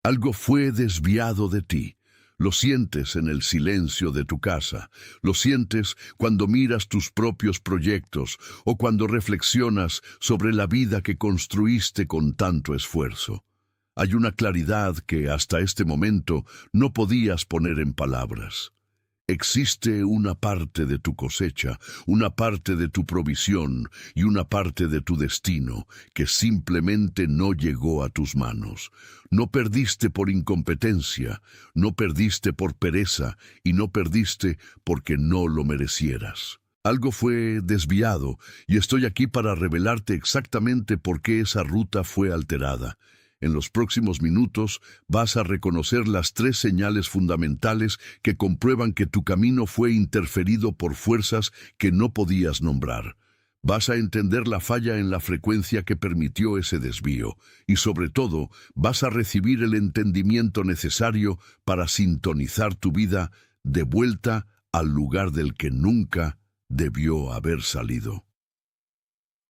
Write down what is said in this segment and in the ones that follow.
Algo fue desviado de ti. Lo sientes en el silencio de tu casa, lo sientes cuando miras tus propios proyectos o cuando reflexionas sobre la vida que construiste con tanto esfuerzo. Hay una claridad que hasta este momento no podías poner en palabras. Existe una parte de tu cosecha, una parte de tu provisión y una parte de tu destino que simplemente no llegó a tus manos. No perdiste por incompetencia, no perdiste por pereza y no perdiste porque no lo merecieras. Algo fue desviado y estoy aquí para revelarte exactamente por qué esa ruta fue alterada. En los próximos minutos vas a reconocer las 3 señales fundamentales que comprueban que tu camino fue interferido por fuerzas que no podías nombrar. Vas a entender la falla en la frecuencia que permitió ese desvío y, sobre todo, vas a recibir el entendimiento necesario para sintonizar tu vida de vuelta al lugar del que nunca debió haber salido.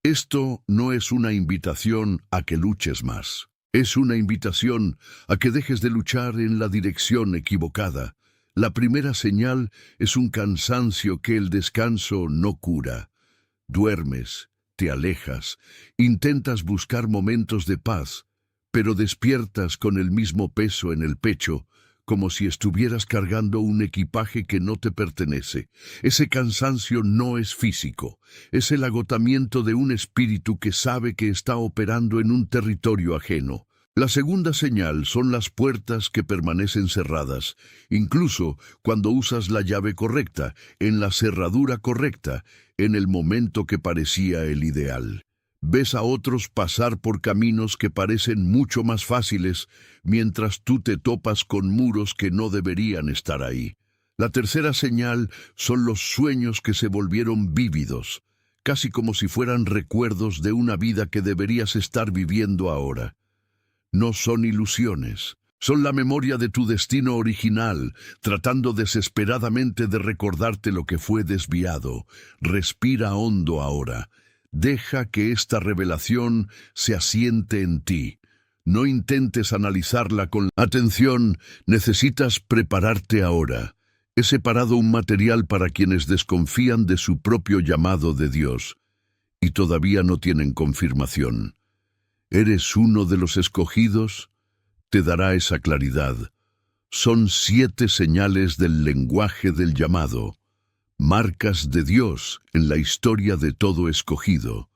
Esto no es una invitación a que luches más. Es una invitación a que dejes de luchar en la dirección equivocada. La primera señal es un cansancio que el descanso no cura. Duermes, te alejas, intentas buscar momentos de paz, pero despiertas con el mismo peso en el pecho, como si estuvieras cargando un equipaje que no te pertenece. Ese cansancio no es físico, es el agotamiento de un espíritu que sabe que está operando en un territorio ajeno. La segunda señal son las puertas que permanecen cerradas, incluso cuando usas la llave correcta, en la cerradura correcta, en el momento que parecía el ideal. Ves a otros pasar por caminos que parecen mucho más fáciles, mientras tú te topas con muros que no deberían estar ahí. La tercera señal son los sueños que se volvieron vívidos, casi como si fueran recuerdos de una vida que deberías estar viviendo ahora. No son ilusiones, son la memoria de tu destino original, tratando desesperadamente de recordarte lo que fue desviado. Respira hondo ahora. Deja que esta revelación se asiente en ti. No intentes analizarla con atención, necesitas prepararte ahora. He separado un material para quienes desconfían de su propio llamado de Dios y todavía no tienen confirmación. ¿Eres uno de los escogidos? Te dará esa claridad. Son 7 señales del lenguaje del llamado, marcas de Dios en la historia de todo escogido,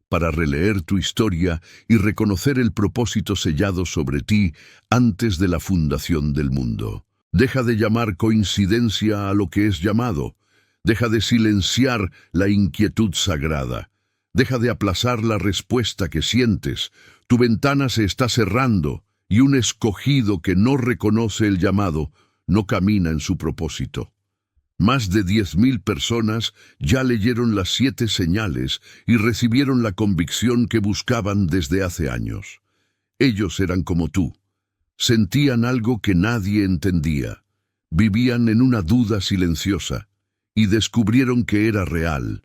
para releer tu historia y reconocer el propósito sellado sobre ti antes de la fundación del mundo. Deja de llamar coincidencia a lo que es llamado. Deja de silenciar la inquietud sagrada. Deja de aplazar la respuesta que sientes. Tu ventana se está cerrando y un escogido que no reconoce el llamado no camina en su propósito. Más de 10,000 personas ya leyeron las 7 señales y recibieron la convicción que buscaban desde hace años. Ellos eran como tú. Sentían algo que nadie entendía. Vivían en una duda silenciosa y descubrieron que era real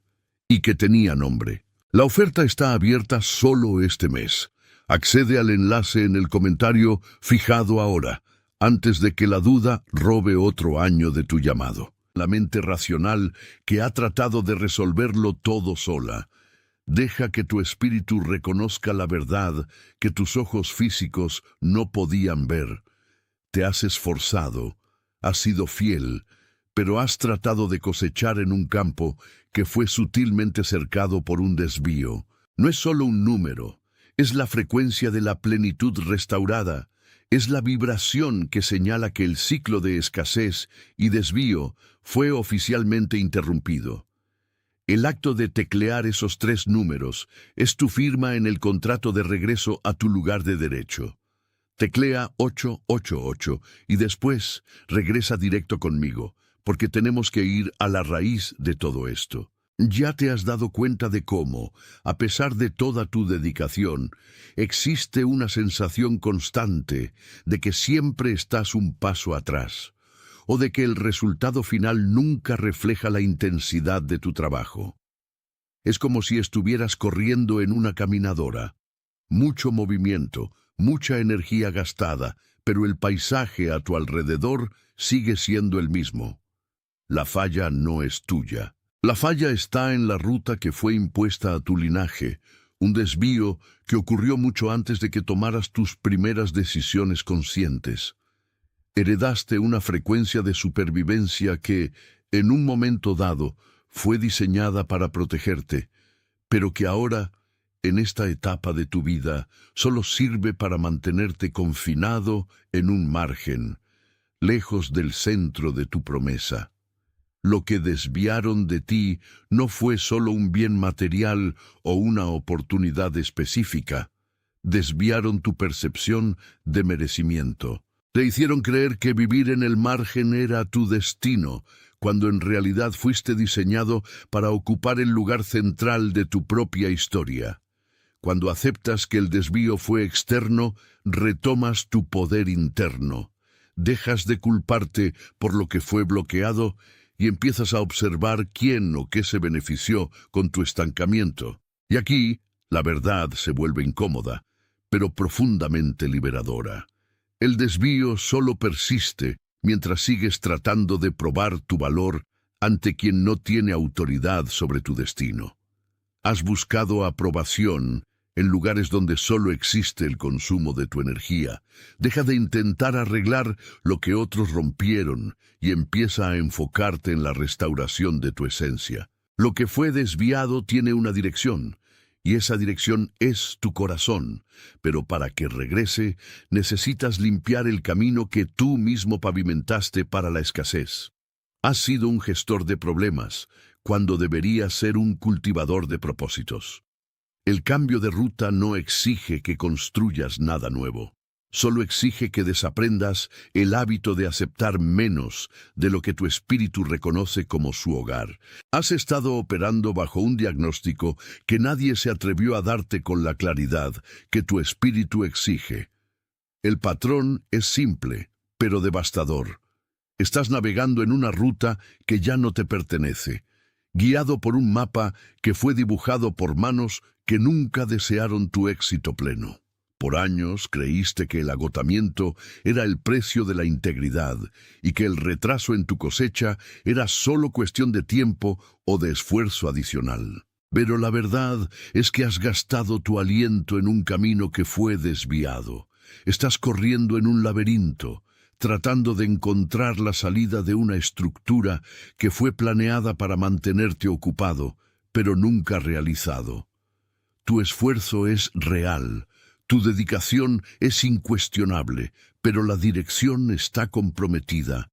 y que tenía nombre. La oferta está abierta solo este mes. Accede al enlace en el comentario fijado ahora, antes de que la duda robe otro año de tu llamado. La mente racional que ha tratado de resolverlo todo sola. Deja que tu espíritu reconozca la verdad que tus ojos físicos no podían ver. Te has esforzado, has sido fiel, pero has tratado de cosechar en un campo que fue sutilmente cercado por un desvío. No es solo un número, es la frecuencia de la plenitud restaurada, es la vibración que señala que el ciclo de escasez y desvío fue oficialmente interrumpido. El acto de teclear esos 3 números es tu firma en el contrato de regreso a tu lugar de derecho. Teclea 888 y después regresa directo conmigo, porque tenemos que ir a la raíz de todo esto. Ya te has dado cuenta de cómo, a pesar de toda tu dedicación, existe una sensación constante de que siempre estás un paso atrás, o de que el resultado final nunca refleja la intensidad de tu trabajo. Es como si estuvieras corriendo en una caminadora. Mucho movimiento, mucha energía gastada, pero el paisaje a tu alrededor sigue siendo el mismo. La falla no es tuya. La falla está en la ruta que fue impuesta a tu linaje, un desvío que ocurrió mucho antes de que tomaras tus primeras decisiones conscientes. Heredaste una frecuencia de supervivencia que, en un momento dado, fue diseñada para protegerte, pero que ahora, en esta etapa de tu vida, solo sirve para mantenerte confinado en un margen, lejos del centro de tu promesa. Lo que desviaron de ti no fue solo un bien material o una oportunidad específica. Desviaron tu percepción de merecimiento. Te hicieron creer que vivir en el margen era tu destino, cuando en realidad fuiste diseñado para ocupar el lugar central de tu propia historia. Cuando aceptas que el desvío fue externo, retomas tu poder interno. Dejas de culparte por lo que fue bloqueado y empiezas a observar quién o qué se benefició con tu estancamiento. Y aquí, la verdad se vuelve incómoda, pero profundamente liberadora. El desvío solo persiste mientras sigues tratando de probar tu valor ante quien no tiene autoridad sobre tu destino. Has buscado aprobación en lugares donde solo existe el consumo de tu energía. Deja de intentar arreglar lo que otros rompieron y empieza a enfocarte en la restauración de tu esencia. Lo que fue desviado tiene una dirección, y esa dirección es tu corazón. Pero para que regrese, necesitas limpiar el camino que tú mismo pavimentaste para la escasez. Has sido un gestor de problemas, cuando deberías ser un cultivador de propósitos. El cambio de ruta no exige que construyas nada nuevo. Solo exige que desaprendas el hábito de aceptar menos de lo que tu espíritu reconoce como su hogar. Has estado operando bajo un diagnóstico que nadie se atrevió a darte con la claridad que tu espíritu exige. El patrón es simple, pero devastador. Estás navegando en una ruta que ya no te pertenece, guiado por un mapa que fue dibujado por manos que nunca desearon tu éxito pleno. Por años creíste que el agotamiento era el precio de la integridad y que el retraso en tu cosecha era solo cuestión de tiempo o de esfuerzo adicional. Pero la verdad es que has gastado tu aliento en un camino que fue desviado. Estás corriendo en un laberinto, tratando de encontrar la salida de una estructura que fue planeada para mantenerte ocupado, pero nunca realizado. Tu esfuerzo es real. Tu dedicación es incuestionable, pero la dirección está comprometida.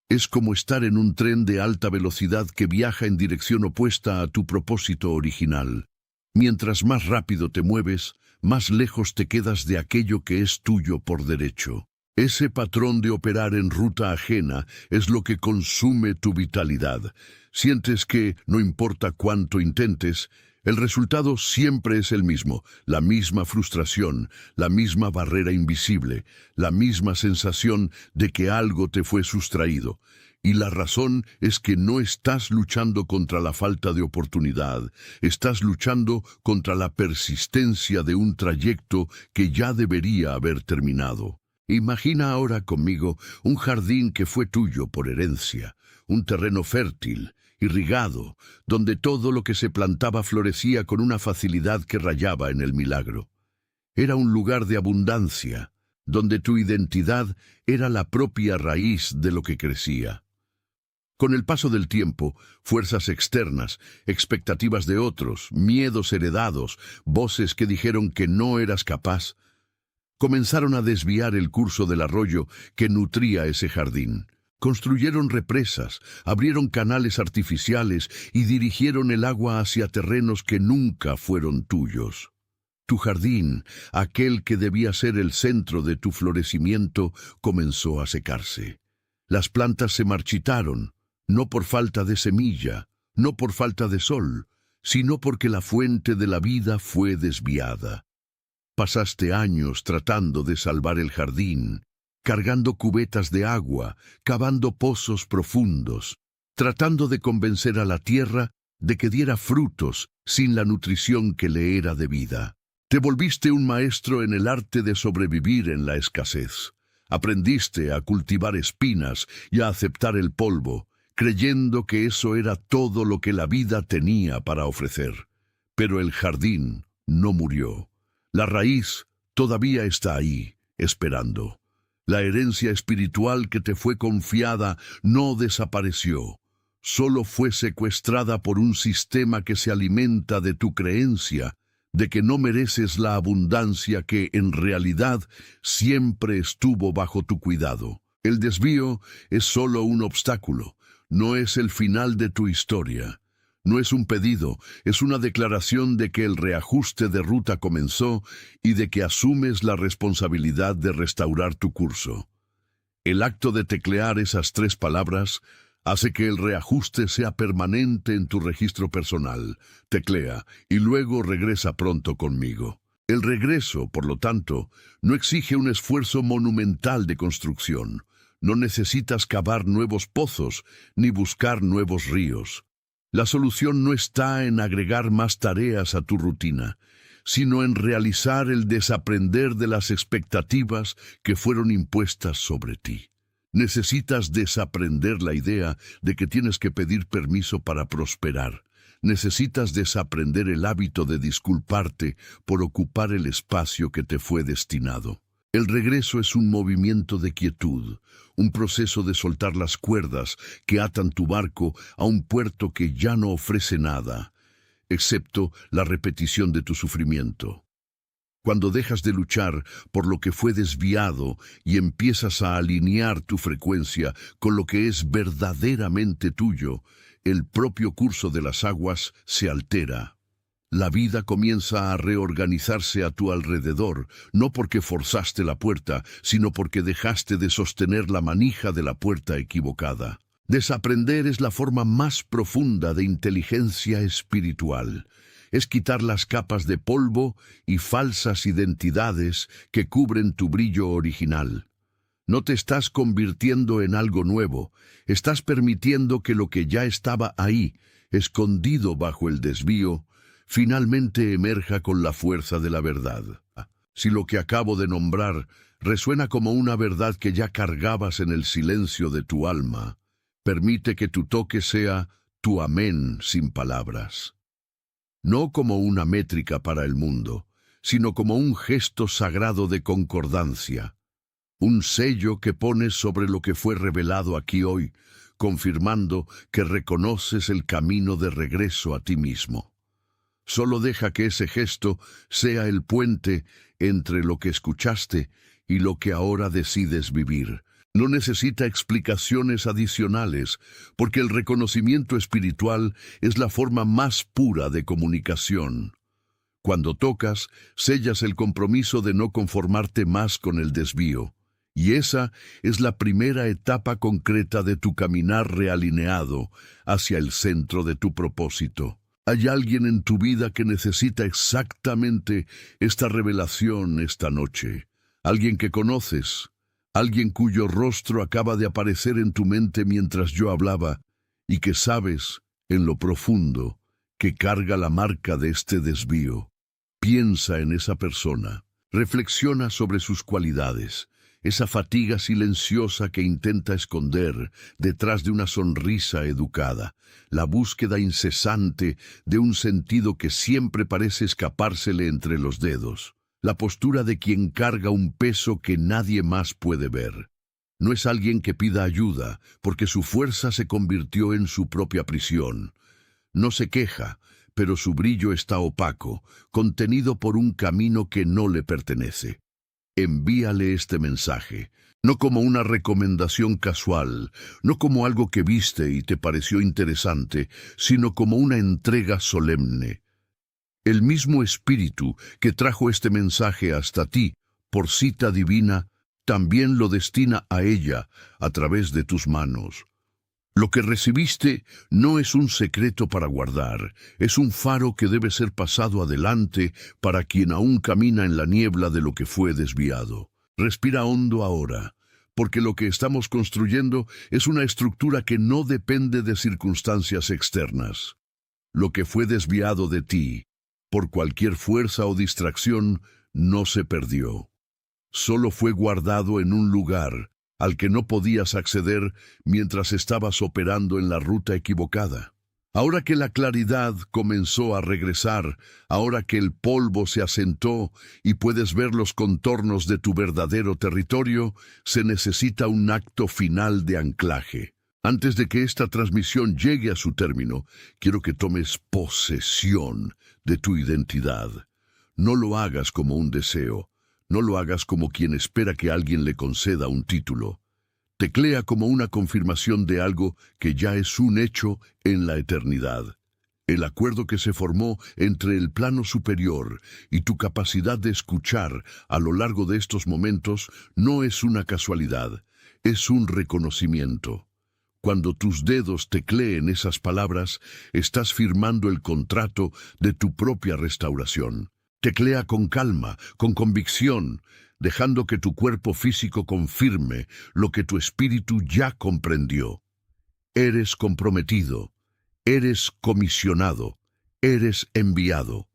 Es como estar en un tren de alta velocidad que viaja en dirección opuesta a tu propósito original. Mientras más rápido te mueves, más lejos te quedas de aquello que es tuyo por derecho. Ese patrón de operar en ruta ajena es lo que consume tu vitalidad. Sientes que, no importa cuánto intentes, el resultado siempre es el mismo, la misma frustración, la misma barrera invisible, la misma sensación de que algo te fue sustraído. Y la razón es que no estás luchando contra la falta de oportunidad, estás luchando contra la persistencia de un trayecto que ya debería haber terminado. Imagina ahora conmigo un jardín que fue tuyo por herencia, un terreno fértil, irrigado, donde todo lo que se plantaba florecía con una facilidad que rayaba en el milagro. Era un lugar de abundancia, donde tu identidad era la propia raíz de lo que crecía. Con el paso del tiempo, fuerzas externas, expectativas de otros, miedos heredados, voces que dijeron que no eras capaz, comenzaron a desviar el curso del arroyo que nutría ese jardín. Construyeron represas, abrieron canales artificiales y dirigieron el agua hacia terrenos que nunca fueron tuyos. Tu jardín, aquel que debía ser el centro de tu florecimiento, comenzó a secarse. Las plantas se marchitaron, no por falta de semilla, no por falta de sol, sino porque la fuente de la vida fue desviada. Pasaste años tratando de salvar el jardín, cargando cubetas de agua, cavando pozos profundos, tratando de convencer a la tierra de que diera frutos sin la nutrición que le era debida. Te volviste un maestro en el arte de sobrevivir en la escasez. Aprendiste a cultivar espinas y a aceptar el polvo, creyendo que eso era todo lo que la vida tenía para ofrecer. Pero el jardín no murió. La raíz todavía está ahí, esperando. La herencia espiritual que te fue confiada no desapareció. Solo fue secuestrada por un sistema que se alimenta de tu creencia de que no mereces la abundancia que, en realidad, siempre estuvo bajo tu cuidado. El desvío es solo un obstáculo, no es el final de tu historia. No es un pedido, es una declaración de que el reajuste de ruta comenzó y de que asumes la responsabilidad de restaurar tu curso. El acto de teclear esas 3 palabras hace que el reajuste sea permanente en tu registro personal. Teclea y luego regresa pronto conmigo. El regreso, por lo tanto, no exige un esfuerzo monumental de construcción. No necesitas cavar nuevos pozos ni buscar nuevos ríos. La solución no está en agregar más tareas a tu rutina, sino en realizar el desaprender de las expectativas que fueron impuestas sobre ti. Necesitas desaprender la idea de que tienes que pedir permiso para prosperar. Necesitas desaprender el hábito de disculparte por ocupar el espacio que te fue destinado. El regreso es un movimiento de quietud, un proceso de soltar las cuerdas que atan tu barco a un puerto que ya no ofrece nada, excepto la repetición de tu sufrimiento. Cuando dejas de luchar por lo que fue desviado y empiezas a alinear tu frecuencia con lo que es verdaderamente tuyo, el propio curso de las aguas se altera. La vida comienza a reorganizarse a tu alrededor, no porque forzaste la puerta, sino porque dejaste de sostener la manija de la puerta equivocada. Desaprender es la forma más profunda de inteligencia espiritual. Es quitar las capas de polvo y falsas identidades que cubren tu brillo original. No te estás convirtiendo en algo nuevo, estás permitiendo que lo que ya estaba ahí, escondido bajo el desvío, finalmente emerja con la fuerza de la verdad. Si lo que acabo de nombrar resuena como una verdad que ya cargabas en el silencio de tu alma, permite que tu toque sea tu amén sin palabras. No como una métrica para el mundo, sino como un gesto sagrado de concordancia, un sello que pones sobre lo que fue revelado aquí hoy, confirmando que reconoces el camino de regreso a ti mismo. Solo deja que ese gesto sea el puente entre lo que escuchaste y lo que ahora decides vivir. No necesita explicaciones adicionales, porque el reconocimiento espiritual es la forma más pura de comunicación. Cuando tocas, sellas el compromiso de no conformarte más con el desvío, y esa es la primera etapa concreta de tu caminar realineado hacia el centro de tu propósito. Hay alguien en tu vida que necesita exactamente esta revelación esta noche. Alguien que conoces, alguien cuyo rostro acaba de aparecer en tu mente mientras yo hablaba y que sabes, en lo profundo, que carga la marca de este desvío. Piensa en esa persona, reflexiona sobre sus cualidades, esa fatiga silenciosa que intenta esconder detrás de una sonrisa educada, la búsqueda incesante de un sentido que siempre parece escapársele entre los dedos, la postura de quien carga un peso que nadie más puede ver. No es alguien que pida ayuda, porque su fuerza se convirtió en su propia prisión. No se queja, pero su brillo está opaco, contenido por un camino que no le pertenece. Envíale este mensaje, no como una recomendación casual, no como algo que viste y te pareció interesante, sino como una entrega solemne. El mismo Espíritu que trajo este mensaje hasta ti, por cita divina, también lo destina a ella a través de tus manos. Lo que recibiste no es un secreto para guardar, es un faro que debe ser pasado adelante para quien aún camina en la niebla de lo que fue desviado. Respira hondo ahora, porque lo que estamos construyendo es una estructura que no depende de circunstancias externas. Lo que fue desviado de ti, por cualquier fuerza o distracción, no se perdió. solo fue guardado en un lugar al que no podías acceder mientras estabas operando en la ruta equivocada. Ahora que la claridad comenzó a regresar, ahora que el polvo se asentó y puedes ver los contornos de tu verdadero territorio, se necesita un acto final de anclaje. Antes de que esta transmisión llegue a su término, quiero que tomes posesión de tu identidad. No lo hagas como un deseo, no lo hagas como quien espera que alguien le conceda un título. Teclea como una confirmación de algo que ya es un hecho en la eternidad. El acuerdo que se formó entre el plano superior y tu capacidad de escuchar a lo largo de estos momentos no es una casualidad, es un reconocimiento. Cuando tus dedos tecleen esas palabras, estás firmando el contrato de tu propia restauración. Teclea con calma, con convicción, dejando que tu cuerpo físico confirme lo que tu espíritu ya comprendió. Eres comprometido, eres comisionado, eres enviado.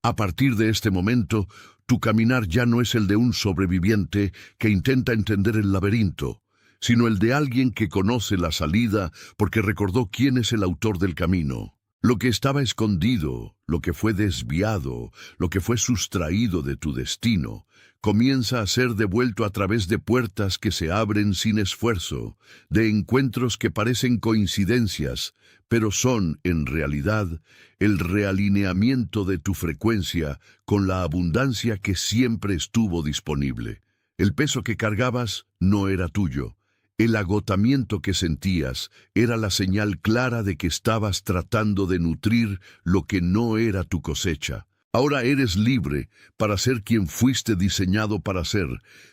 A partir de este momento, tu caminar ya no es el de un sobreviviente que intenta entender el laberinto, sino el de alguien que conoce la salida porque recordó quién es el autor del camino. Lo que estaba escondido, lo que fue desviado, lo que fue sustraído de tu destino, comienza a ser devuelto a través de puertas que se abren sin esfuerzo, de encuentros que parecen coincidencias, pero son, en realidad, el realineamiento de tu frecuencia con la abundancia que siempre estuvo disponible. El peso que cargabas no era tuyo. El agotamiento que sentías era la señal clara de que estabas tratando de nutrir lo que no era tu cosecha. Ahora eres libre para ser quien fuiste diseñado para ser,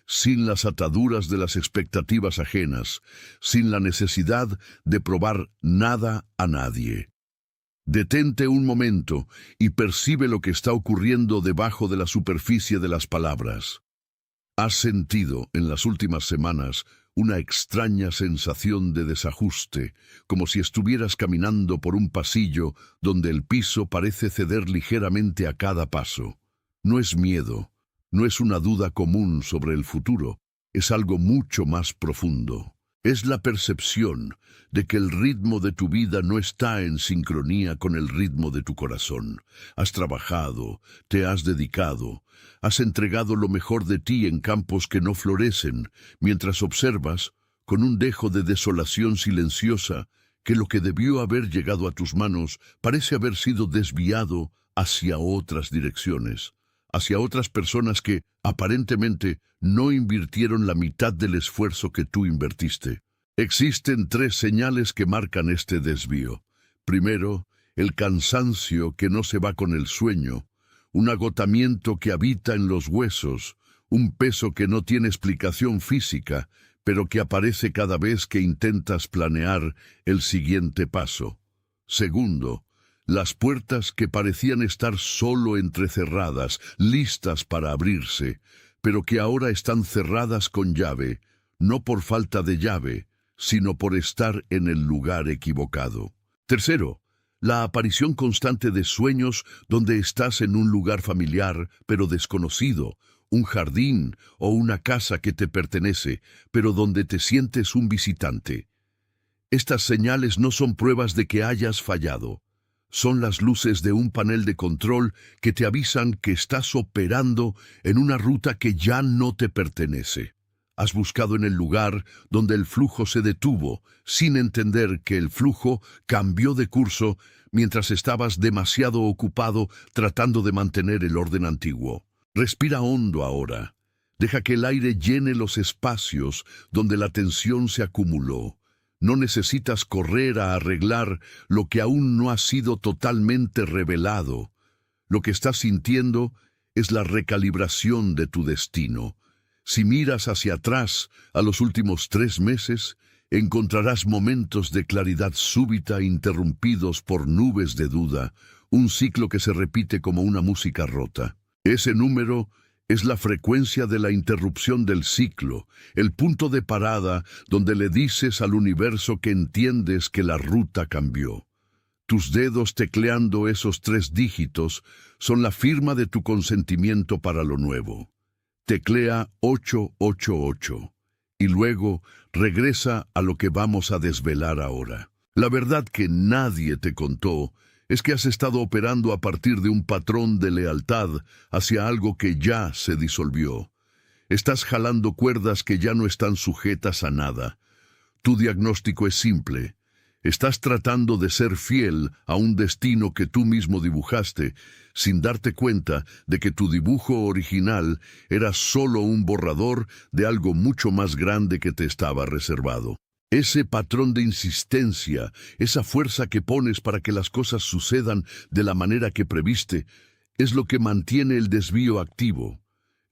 sin las ataduras de las expectativas ajenas, sin la necesidad de probar nada a nadie. Detente un momento y percibe lo que está ocurriendo debajo de la superficie de las palabras. ¿Has sentido en las últimas semanas una extraña sensación de desajuste, como si estuvieras caminando por un pasillo donde el piso parece ceder ligeramente a cada paso? No es miedo, no es una duda común sobre el futuro, es algo mucho más profundo. Es la percepción de que el ritmo de tu vida no está en sincronía con el ritmo de tu corazón. Has trabajado, te has dedicado, has entregado lo mejor de ti en campos que no florecen, mientras observas, con un dejo de desolación silenciosa, que lo que debió haber llegado a tus manos parece haber sido desviado hacia otras direcciones, hacia otras personas que, aparentemente, no invirtieron la mitad del esfuerzo que tú invertiste. Existen 3 señales que marcan este desvío. Primero, el cansancio que no se va con el sueño, un agotamiento que habita en los huesos, un peso que no tiene explicación física, pero que aparece cada vez que intentas planear el siguiente paso. Segundo, las puertas que parecían estar solo entrecerradas, listas para abrirse, pero que ahora están cerradas con llave, no por falta de llave, sino por estar en el lugar equivocado. Tercero, la aparición constante de sueños donde estás en un lugar familiar, pero desconocido, un jardín o una casa que te pertenece, pero donde te sientes un visitante. Estas señales no son pruebas de que hayas fallado. Son las luces de un panel de control que te avisan que estás operando en una ruta que ya no te pertenece. Has buscado en el lugar donde el flujo se detuvo, sin entender que el flujo cambió de curso mientras estabas demasiado ocupado tratando de mantener el orden antiguo. Respira hondo ahora. Deja que el aire llene los espacios donde la tensión se acumuló. No necesitas correr a arreglar lo que aún no ha sido totalmente revelado. Lo que estás sintiendo es la recalibración de tu destino. Si miras hacia atrás a los últimos 3 meses, encontrarás momentos de claridad súbita interrumpidos por nubes de duda, un ciclo que se repite como una música rota. Ese número es la frecuencia de la interrupción del ciclo, el punto de parada donde le dices al universo que entiendes que la ruta cambió. Tus dedos tecleando esos 3 dígitos son la firma de tu consentimiento para lo nuevo. Teclea 888 y luego regresa a lo que vamos a desvelar ahora. La verdad que nadie te contó es que has estado operando a partir de un patrón de lealtad hacia algo que ya se disolvió. Estás jalando cuerdas que ya no están sujetas a nada. Tu diagnóstico es simple. Estás tratando de ser fiel a un destino que tú mismo dibujaste, sin darte cuenta de que tu dibujo original era solo un borrador de algo mucho más grande que te estaba reservado. Ese patrón de insistencia, esa fuerza que pones para que las cosas sucedan de la manera que previste, es lo que mantiene el desvío activo.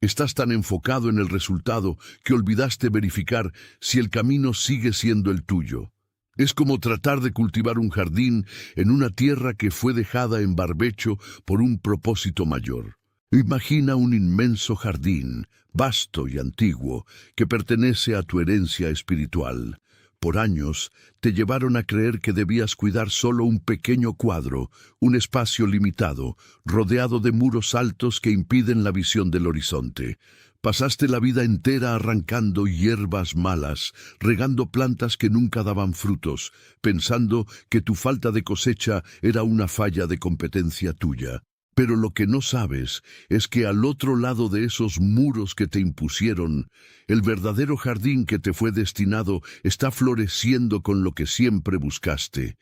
Estás tan enfocado en el resultado que olvidaste verificar si el camino sigue siendo el tuyo. Es como tratar de cultivar un jardín en una tierra que fue dejada en barbecho por un propósito mayor. Imagina un inmenso jardín, vasto y antiguo, que pertenece a tu herencia espiritual. Por años te llevaron a creer que debías cuidar solo un pequeño cuadro, un espacio limitado, rodeado de muros altos que impiden la visión del horizonte. Pasaste la vida entera arrancando hierbas malas, regando plantas que nunca daban frutos, pensando que tu falta de cosecha era una falla de competencia tuya. Pero lo que no sabes es que al otro lado de esos muros que te impusieron, el verdadero jardín que te fue destinado está floreciendo con lo que siempre buscaste.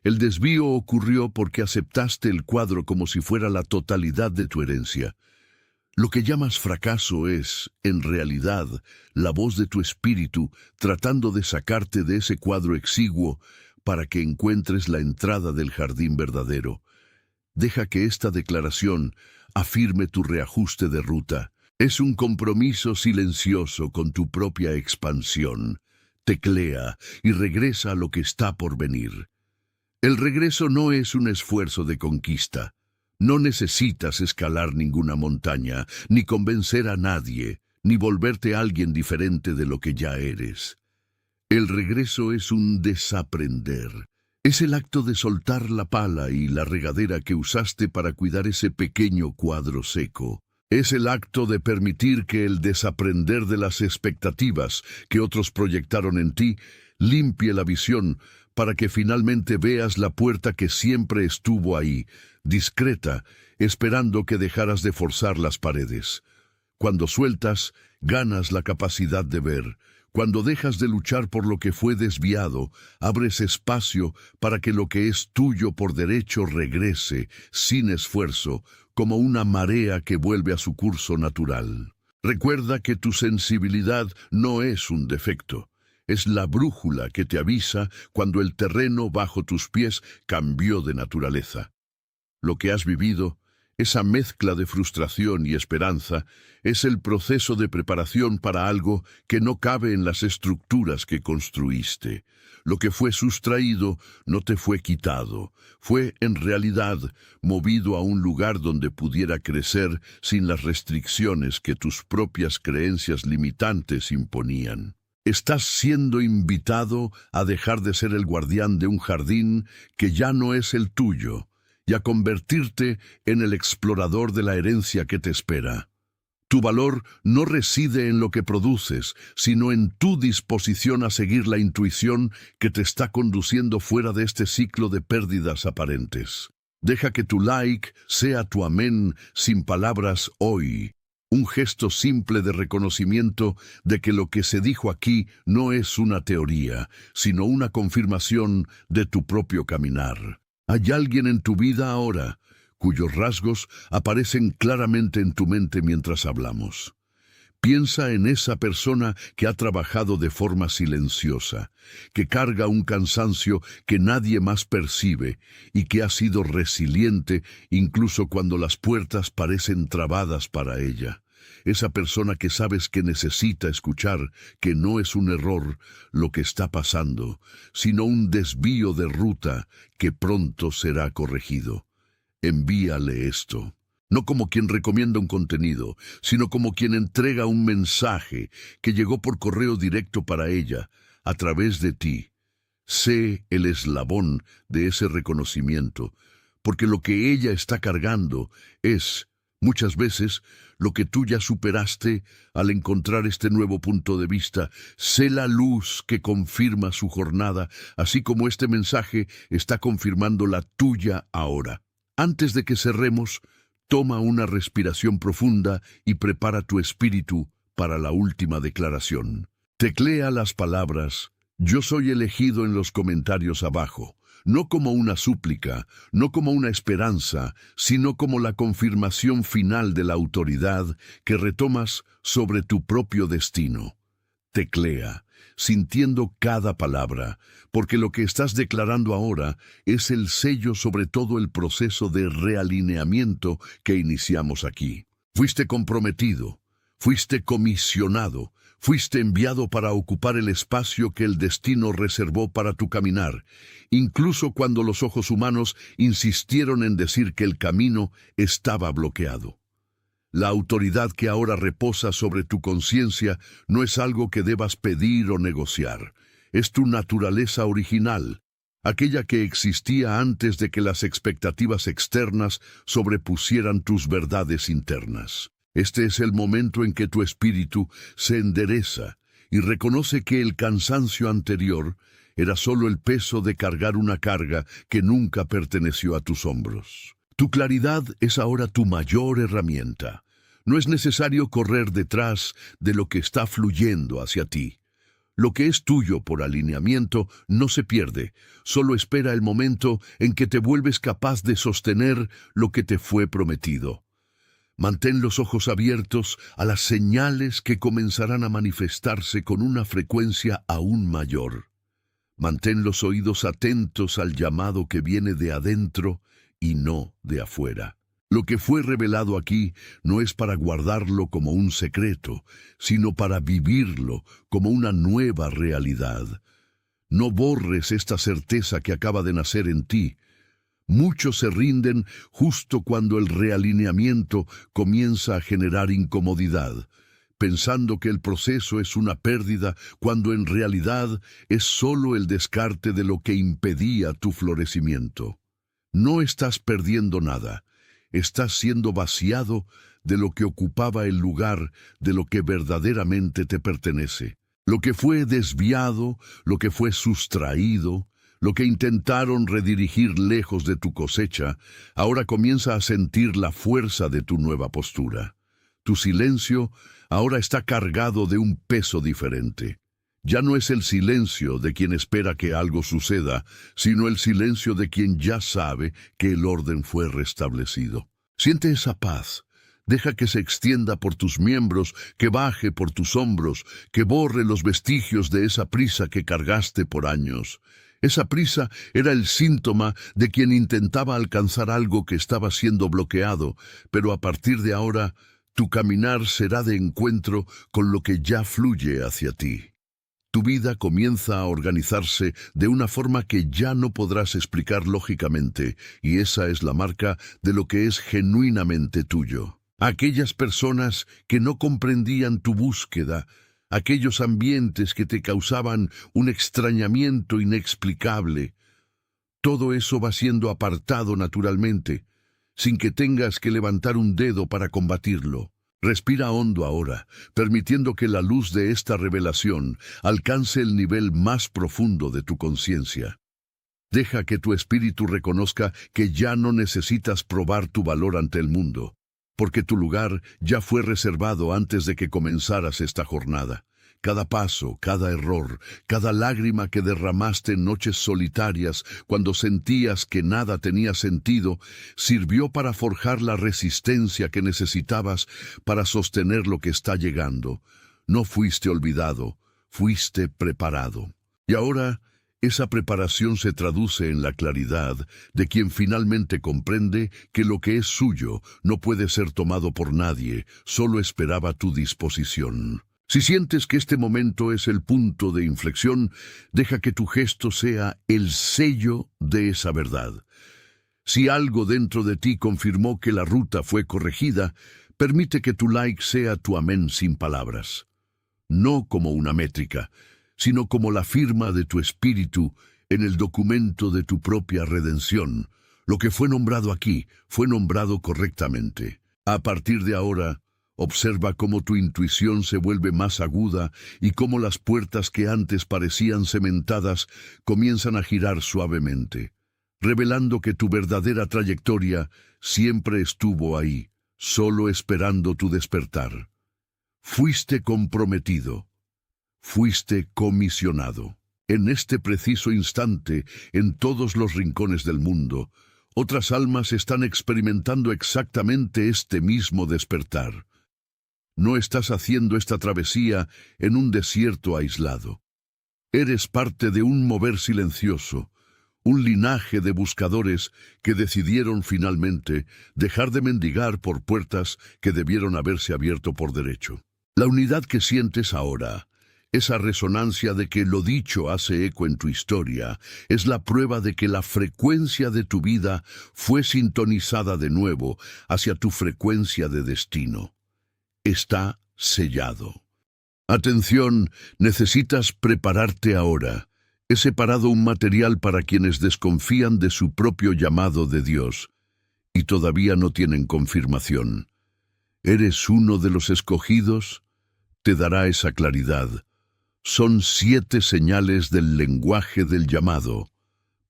El desvío ocurrió porque aceptaste el cuadro como si fuera la totalidad de tu herencia. Lo que llamas fracaso es, en realidad, la voz de tu espíritu tratando de sacarte de ese cuadro exiguo para que encuentres la entrada del jardín verdadero. Deja que esta declaración afirme tu reajuste de ruta. Es un compromiso silencioso con tu propia expansión. Teclea y regresa a lo que está por venir. El regreso no es un esfuerzo de conquista. No necesitas escalar ninguna montaña, ni convencer a nadie, ni volverte alguien diferente de lo que ya eres. El regreso es un desaprender. Es el acto de soltar la pala y la regadera que usaste para cuidar ese pequeño cuadro seco. Es el acto de permitir que el desaprender de las expectativas que otros proyectaron en ti limpie la visión para que finalmente veas la puerta que siempre estuvo ahí, discreta, esperando que dejaras de forzar las paredes. Cuando sueltas, ganas la capacidad de ver. Cuando dejas de luchar por lo que fue desviado, abres espacio para que lo que es tuyo por derecho regrese, sin esfuerzo, como una marea que vuelve a su curso natural. Recuerda que tu sensibilidad no es un defecto. Es la brújula que te avisa cuando el terreno bajo tus pies cambió de naturaleza. Lo que has vivido, esa mezcla de frustración y esperanza, es el proceso de preparación para algo que no cabe en las estructuras que construiste. Lo que fue sustraído no te fue quitado, fue en realidad movido a un lugar donde pudiera crecer sin las restricciones que tus propias creencias limitantes imponían. Estás siendo invitado a dejar de ser el guardián de un jardín que ya no es el tuyo, y a convertirte en el explorador de la herencia que te espera. Tu valor no reside en lo que produces, sino en tu disposición a seguir la intuición que te está conduciendo fuera de este ciclo de pérdidas aparentes. Deja que tu like sea tu amén sin palabras hoy. Un gesto simple de reconocimiento de que lo que se dijo aquí no es una teoría, sino una confirmación de tu propio caminar. Hay alguien en tu vida ahora cuyos rasgos aparecen claramente en tu mente mientras hablamos. Piensa en esa persona que ha trabajado de forma silenciosa, que carga un cansancio que nadie más percibe y que ha sido resiliente incluso cuando las puertas parecen trabadas para ella. Esa persona que sabes que necesita escuchar que no es un error lo que está pasando, sino un desvío de ruta que pronto será corregido. Envíale esto. No como quien recomienda un contenido, sino como quien entrega un mensaje que llegó por correo directo para ella, a través de ti. Sé el eslabón de ese reconocimiento, porque lo que ella está cargando es Muchas veces, lo que tú ya superaste, al encontrar este nuevo punto de vista, sé la luz que confirma su jornada, así como este mensaje está confirmando la tuya ahora. Antes de que cerremos, toma una respiración profunda y prepara tu espíritu para la última declaración. Teclea las palabras "Yo soy elegido" en los comentarios abajo. No como una súplica, no como una esperanza, sino como la confirmación final de la autoridad que retomas sobre tu propio destino. Teclea, sintiendo cada palabra, porque lo que estás declarando ahora es el sello sobre todo el proceso de realineamiento que iniciamos aquí. Fuiste comprometido, fuiste comisionado, fuiste enviado para ocupar el espacio que el destino reservó para tu caminar, incluso cuando los ojos humanos insistieron en decir que el camino estaba bloqueado. La autoridad que ahora reposa sobre tu conciencia no es algo que debas pedir o negociar. Es tu naturaleza original, aquella que existía antes de que las expectativas externas sobrepusieran tus verdades internas. Este es el momento en que tu espíritu se endereza y reconoce que el cansancio anterior era solo el peso de cargar una carga que nunca perteneció a tus hombros. Tu claridad es ahora tu mayor herramienta. No es necesario correr detrás de lo que está fluyendo hacia ti. Lo que es tuyo por alineamiento no se pierde, solo espera el momento en que te vuelves capaz de sostener lo que te fue prometido. Mantén los ojos abiertos a las señales que comenzarán a manifestarse con una frecuencia aún mayor. Mantén los oídos atentos al llamado que viene de adentro y no de afuera. Lo que fue revelado aquí no es para guardarlo como un secreto, sino para vivirlo como una nueva realidad. No borres esta certeza que acaba de nacer en ti. Muchos se rinden justo cuando el realineamiento comienza a generar incomodidad, pensando que el proceso es una pérdida cuando en realidad es solo el descarte de lo que impedía tu florecimiento. No estás perdiendo nada, estás siendo vaciado de lo que ocupaba el lugar de lo que verdaderamente te pertenece. Lo que fue desviado, lo que fue sustraído, lo que intentaron redirigir lejos de tu cosecha, ahora comienza a sentir la fuerza de tu nueva postura. Tu silencio ahora está cargado de un peso diferente. Ya no es el silencio de quien espera que algo suceda, sino el silencio de quien ya sabe que el orden fue restablecido. Siente esa paz. Deja que se extienda por tus miembros, que baje por tus hombros, que borre los vestigios de esa prisa que cargaste por años. Esa prisa era el síntoma de quien intentaba alcanzar algo que estaba siendo bloqueado, pero a partir de ahora, tu caminar será de encuentro con lo que ya fluye hacia ti. Tu vida comienza a organizarse de una forma que ya no podrás explicar lógicamente, y esa es la marca de lo que es genuinamente tuyo. Aquellas personas que no comprendían tu búsqueda, aquellos ambientes que te causaban un extrañamiento inexplicable, todo eso va siendo apartado naturalmente, sin que tengas que levantar un dedo para combatirlo. Respira hondo ahora, permitiendo que la luz de esta revelación alcance el nivel más profundo de tu conciencia. Deja que tu espíritu reconozca que ya no necesitas probar tu valor ante el mundo, porque tu lugar ya fue reservado antes de que comenzaras esta jornada. Cada paso, cada error, cada lágrima que derramaste en noches solitarias cuando sentías que nada tenía sentido, sirvió para forjar la resistencia que necesitabas para sostener lo que está llegando. No fuiste olvidado, fuiste preparado. Y ahora, esa preparación se traduce en la claridad de quien finalmente comprende que lo que es suyo no puede ser tomado por nadie, solo esperaba tu disposición. Si sientes que este momento es el punto de inflexión, deja que tu gesto sea el sello de esa verdad. Si algo dentro de ti confirmó que la ruta fue corregida, permite que tu like sea tu amén sin palabras. No como una métrica, sino como la firma de tu espíritu en el documento de tu propia redención. Lo que fue nombrado aquí fue nombrado correctamente. A partir de ahora, observa cómo tu intuición se vuelve más aguda y cómo las puertas que antes parecían cementadas comienzan a girar suavemente, revelando que tu verdadera trayectoria siempre estuvo ahí, solo esperando tu despertar. Fuiste comprometido, fuiste comisionado. En este preciso instante, en todos los rincones del mundo, otras almas están experimentando exactamente este mismo despertar. No estás haciendo esta travesía en un desierto aislado. Eres parte de un mover silencioso, un linaje de buscadores que decidieron finalmente dejar de mendigar por puertas que debieron haberse abierto por derecho. La unidad que sientes ahora, esa resonancia de que lo dicho hace eco en tu historia, es la prueba de que la frecuencia de tu vida fue sintonizada de nuevo hacia tu frecuencia de destino. Está sellado. Atención, necesitas prepararte ahora. He separado un material para quienes desconfían de su propio llamado de Dios y todavía no tienen confirmación. ¿Eres uno de los escogidos? Te dará esa claridad. Son 7 señales del lenguaje del llamado,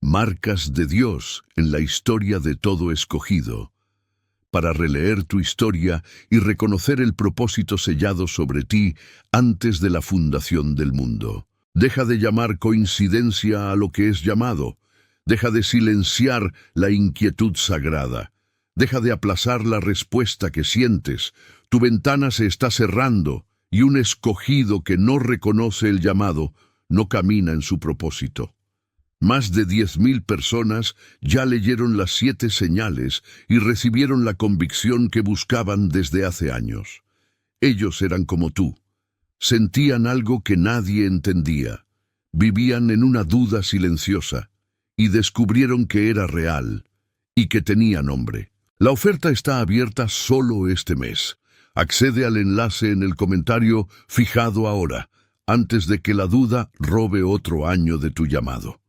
marcas de Dios en la historia de todo escogido, para releer tu historia y reconocer el propósito sellado sobre ti antes de la fundación del mundo. Deja de llamar coincidencia a lo que es llamado. Deja de silenciar la inquietud sagrada. Deja de aplazar la respuesta que sientes. Tu ventana se está cerrando y un escogido que no reconoce el llamado no camina en su propósito. Más de 10,000 personas ya leyeron las 7 señales y recibieron la convicción que buscaban desde hace años. Ellos eran como tú. Sentían algo que nadie entendía. Vivían en una duda silenciosa y descubrieron que era real y que tenía nombre. La oferta está abierta solo este mes. Accede al enlace en el comentario fijado ahora, antes de que la duda robe otro año de tu llamado.